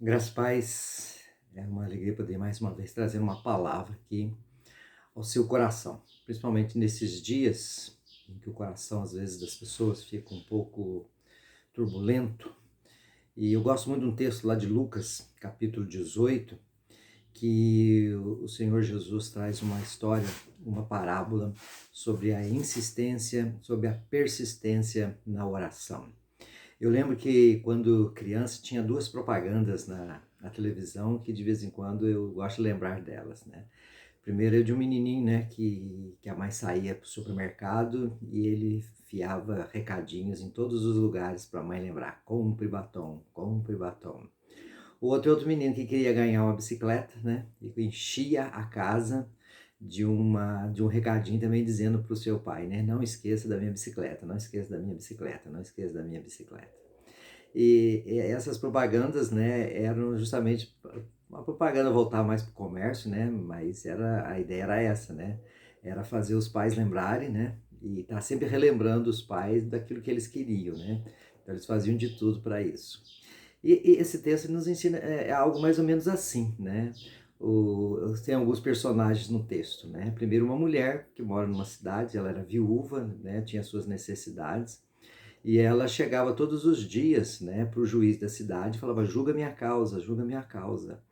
Graças a paz, é uma alegria poder mais uma vez trazer uma palavra aqui ao seu coração, principalmente nesses dias em que o coração às vezes das pessoas fica um pouco turbulento. E eu gosto muito de um texto lá de Lucas, capítulo 18, que o Senhor Jesus traz uma história, uma parábola sobre a insistência, sobre a persistência na oração. Eu lembro que quando criança tinha duas propagandas na televisão que de vez em quando eu gosto de lembrar delas, né? Primeiro é de um menininho, né, que a mãe saía para o supermercado e ele fiava recadinhos em todos os lugares para a mãe lembrar: compre batom, compre batom. O outro menino que queria ganhar uma bicicleta, né, e enchia a casa de um recadinho também dizendo para o seu pai, né, não esqueça da minha bicicleta, não esqueça da minha bicicleta, não esqueça da minha bicicleta. E essas propagandas, né, eram justamente uma propaganda voltar mais para o comércio, né, mas a ideia era essa, né, era fazer os pais lembrarem, né, e estar sempre relembrando os pais daquilo que eles queriam, né, então eles faziam de tudo para isso. E esse texto nos ensina algo mais ou menos assim, né, tem alguns personagens no texto, né, primeiro uma mulher que mora numa cidade, ela era viúva, né, tinha suas necessidades, e ela chegava todos os dias, né, para o juiz da cidade e falava: julga minha causa, julga minha causa.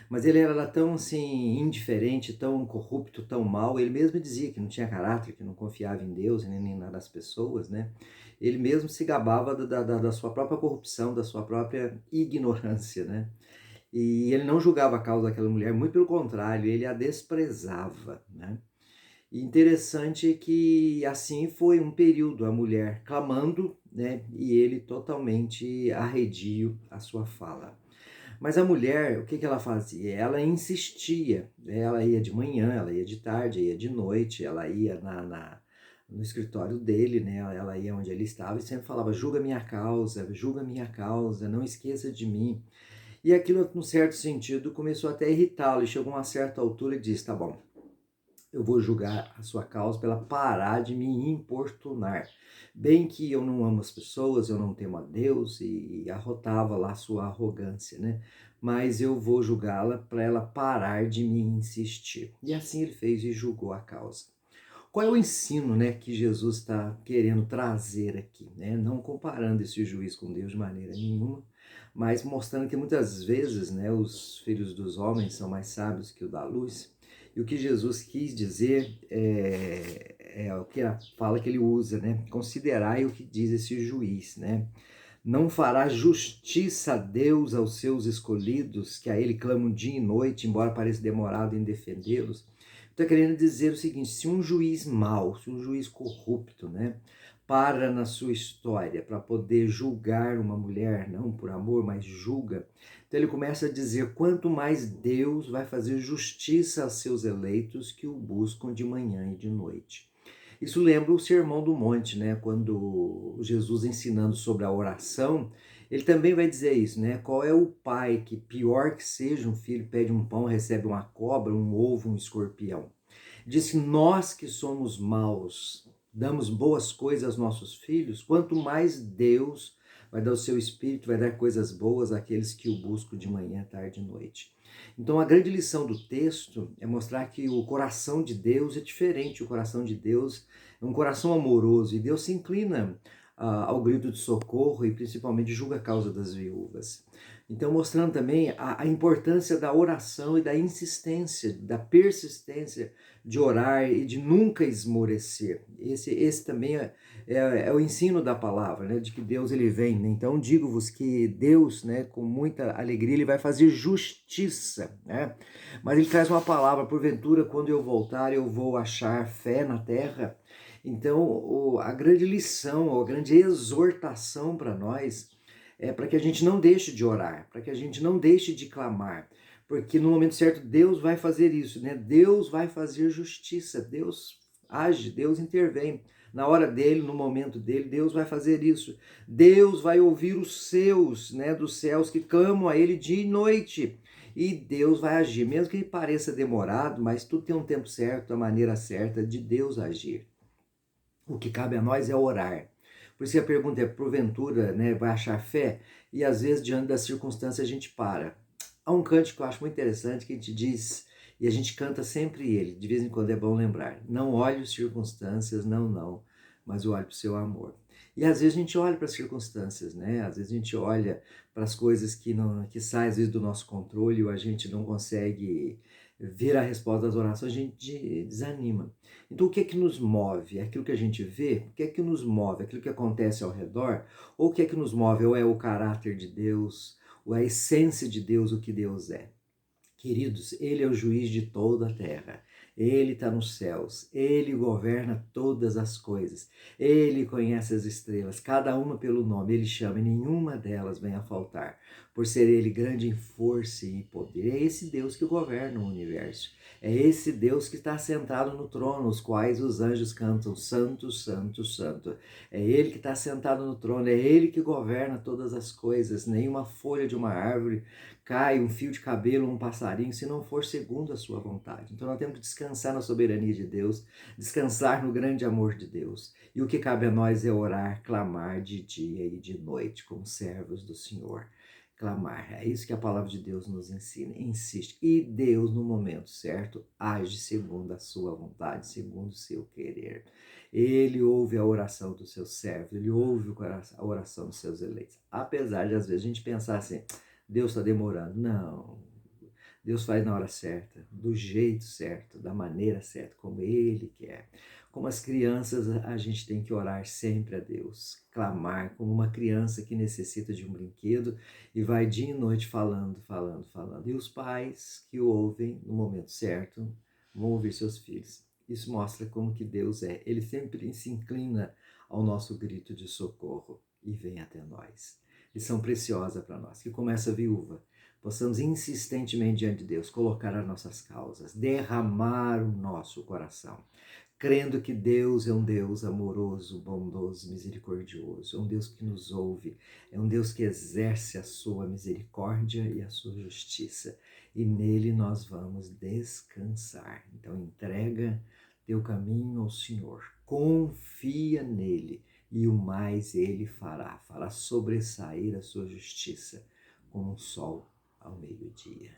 Mas ele era tão assim, indiferente, tão corrupto, tão mau, ele mesmo dizia que não tinha caráter, que não confiava em Deus nem nas pessoas, né? Ele mesmo se gabava da sua própria corrupção, da sua própria ignorância, né? E ele não julgava a causa daquela mulher, muito pelo contrário, ele a desprezava, né? E interessante que assim foi um período, a mulher clamando, né, e ele totalmente arredio à sua fala. Mas a mulher, o que ela fazia? Ela insistia, ela ia de manhã, ela ia de tarde, ia de noite, ela ia no escritório dele, né, ela ia onde ele estava e sempre falava: julga minha causa, não esqueça de mim. E aquilo, num certo sentido, começou até a irritá-lo, e chegou a uma certa altura e disse: tá bom, eu vou julgar a sua causa pela parar de me importunar. Bem que eu não amo as pessoas, eu não temo a Deus, e arrotava lá sua arrogância, né? Mas eu vou julgá-la para ela parar de me insistir. E assim ele fez e julgou a causa. Qual é o ensino, né, que Jesus está querendo trazer aqui, né? Não comparando esse juiz com Deus de maneira nenhuma, mas mostrando que muitas vezes, né, os filhos dos homens são mais sábios que o da luz. E o que Jesus quis dizer é o que a fala que ele usa, né? Considerai o que diz esse juiz, né? Não fará justiça a Deus aos seus escolhidos, que a ele clamam dia e noite, embora pareça demorado em defendê-los. Está querendo dizer o seguinte: se um juiz mau, se um juiz corrupto, né, para na sua história para poder julgar uma mulher, não por amor, mas julga, então ele começa a dizer: quanto mais Deus vai fazer justiça a seus eleitos que o buscam de manhã e de noite. Isso lembra o Sermão do Monte, né? Quando Jesus ensinando sobre a oração, ele também vai dizer isso, né? Qual é o pai que, pior que seja um filho, pede um pão, recebe uma cobra, um ovo, um escorpião? Diz que nós que somos maus, damos boas coisas aos nossos filhos, quanto mais Deus vai dar o seu espírito, vai dar coisas boas àqueles que o buscam de manhã, tarde e noite. Então a grande lição do texto é mostrar que o coração de Deus é diferente, o coração de Deus é um coração amoroso e Deus se inclina ao grito de socorro e principalmente julga a causa das viúvas. Então mostrando também a importância da oração e da insistência, da persistência de orar e de nunca esmorecer. Esse também é o ensino da palavra, né, de que Deus ele vem. Né? Então digo-vos que Deus, né, com muita alegria, ele vai fazer justiça, né? Mas ele traz uma palavra: porventura, quando eu voltar, eu vou achar fé na terra. Então a grande lição, a grande exortação para nós é para que a gente não deixe de orar, para que a gente não deixe de clamar, porque no momento certo Deus vai fazer isso, né? Deus vai fazer justiça, Deus age, Deus intervém. Na hora dele, no momento dele, Deus vai fazer isso. Deus vai ouvir os seus, né, dos céus que clamam a ele dia e noite. E Deus vai agir, mesmo que pareça demorado, mas tudo tem um tempo certo, a maneira certa de Deus agir. O que cabe a nós é orar. Por isso que a pergunta é, porventura, né, vai achar fé? E às vezes, diante das circunstâncias, a gente para. Há um cântico que eu acho muito interessante, que a gente diz, e a gente canta sempre ele, de vez em quando é bom lembrar. Não olhe as circunstâncias, não, mas olhe para o seu amor. E às vezes a gente olha para as circunstâncias, né? Às vezes a gente olha para as coisas que saem às vezes do nosso controle, ou a gente não consegue ver a resposta das orações, a gente desanima. Então o que é que nos move? É aquilo que a gente vê? O que é que nos move? Aquilo que acontece ao redor? Ou o que é que nos move? Ou é o caráter de Deus? Ou é a essência de Deus, o que Deus é? Queridos, Ele é o juiz de toda a terra. Ele está nos céus. Ele governa todas as coisas. Ele conhece as estrelas, cada uma pelo nome. Ele chama e nenhuma delas vem a faltar. Por ser Ele grande em força e poder. É esse Deus que governa o universo. É esse Deus que está sentado no trono, os quais os anjos cantam santo, santo, santo. É Ele que está sentado no trono. É Ele que governa todas as coisas. Nenhuma folha de uma árvore cai, um fio de cabelo, um passarinho, se não for segundo a sua vontade. Então nós temos que descansar na soberania de Deus, descansar no grande amor de Deus. E o que cabe a nós é orar, clamar de dia e de noite, como servos do Senhor. Clamar, é isso que a palavra de Deus nos ensina, insiste. E Deus, no momento certo, age segundo a sua vontade, segundo o seu querer. Ele ouve a oração dos seus servos, ele ouve a oração dos seus eleitos. Apesar de, às vezes, a gente pensar assim, Deus está demorando. Não. Deus faz na hora certa, do jeito certo, da maneira certa, como Ele quer. Como as crianças, a gente tem que orar sempre a Deus, clamar como uma criança que necessita de um brinquedo e vai dia e noite falando, falando, falando. E os pais que ouvem no momento certo vão ouvir seus filhos. Isso mostra como que Deus é. Ele sempre se inclina ao nosso grito de socorro e vem até nós. Lição preciosa para nós, que como essa viúva, possamos insistentemente diante de Deus colocar as nossas causas, derramar o nosso coração, crendo que Deus é um Deus amoroso, bondoso, misericordioso, é um Deus que nos ouve, é um Deus que exerce a sua misericórdia e a sua justiça, e nele nós vamos descansar. Então entrega teu caminho ao Senhor, confia nele, e o mais ele fará sobressair a sua justiça como um sol ao meio-dia.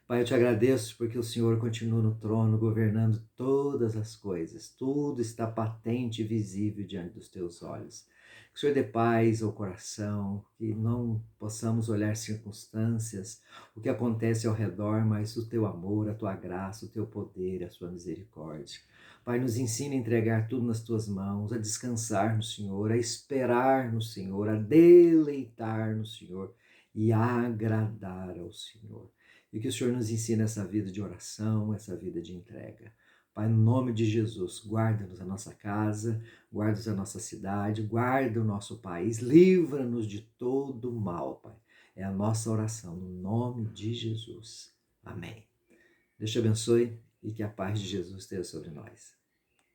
Pai, eu te agradeço porque o Senhor continua no trono, governando todas as coisas. Tudo está patente e visível diante dos teus olhos. Que o Senhor dê paz ao coração, que não possamos olhar circunstâncias, o que acontece ao redor, mas o teu amor, a tua graça, o teu poder, a sua misericórdia. Pai, nos ensina a entregar tudo nas tuas mãos, a descansar no Senhor, a esperar no Senhor, a deleitar no Senhor e a agradar ao Senhor. E que o Senhor nos ensine essa vida de oração, essa vida de entrega. Pai, no nome de Jesus, guarda-nos a nossa casa, guarda-nos a nossa cidade, guarda o nosso país, livra-nos de todo mal, Pai. É a nossa oração, no nome de Jesus. Amém. Deus te abençoe e que a paz de Jesus esteja sobre nós.